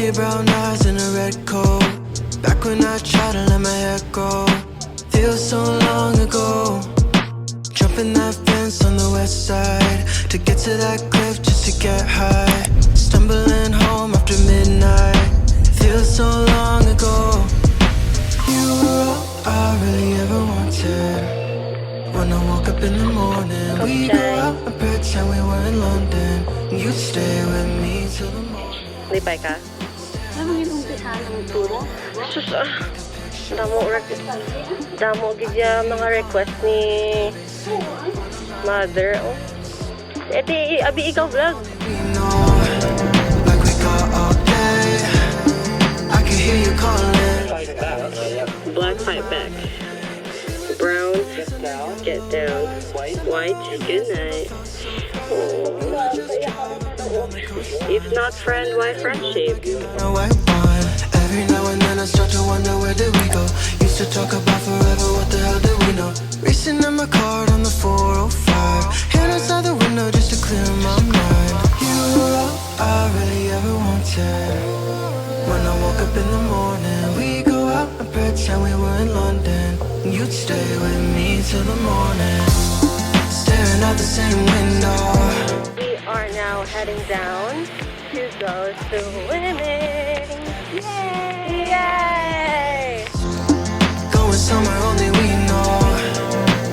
Pretty brown eyes in a red coat. Back when I tried to let my hair grow. Feels so long ago. Jumping that fence on the west side to get to that cliff just to get high. Stumbling home after midnight. Feels so long ago. You were all I really ever wanted. When I woke up in the morning, we go out and pretend we were in London. You'd stay with me till the morning. May pa ka? Ano yung umpisa ng turo? Sus, damo gidya mga request ni mother. Oh. Eti, abi ikaw vlog. We know, like we got all day. I can hear you calling. Black fight back. Brown, get down. White, good night. Oh. If not friend, why friendship? Every now and then I start to wonder, where did we go? Used to talk about forever, what the hell did we know? Racing in my car on the 405. Hand outside the window just to clear my mind. You were all I really ever wanted. When I woke up in the morning, we go out and pretend we were in London. You'd stay with me till the morning, staring out the same window. We are now heading down to go swimming. Yay! Yay! Going somewhere only we know,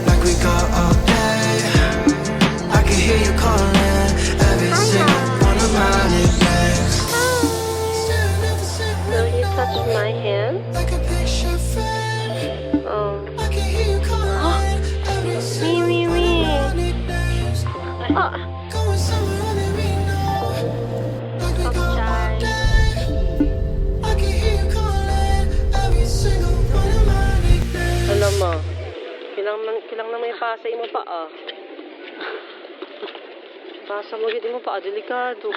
like we got all day. I can hear you calling every single one of my nicknames. Staring at the same Will you window, touch my hand? like a picture frame. Oh. I can hear you calling every single one of my nicknames. Oh. Going somewhere only we know, like we got all day. I can hear you calling every single one of my nicknames. Alam mo, kilang na may pasa mo pa ah. Pasa mo gid mo pa, delikado.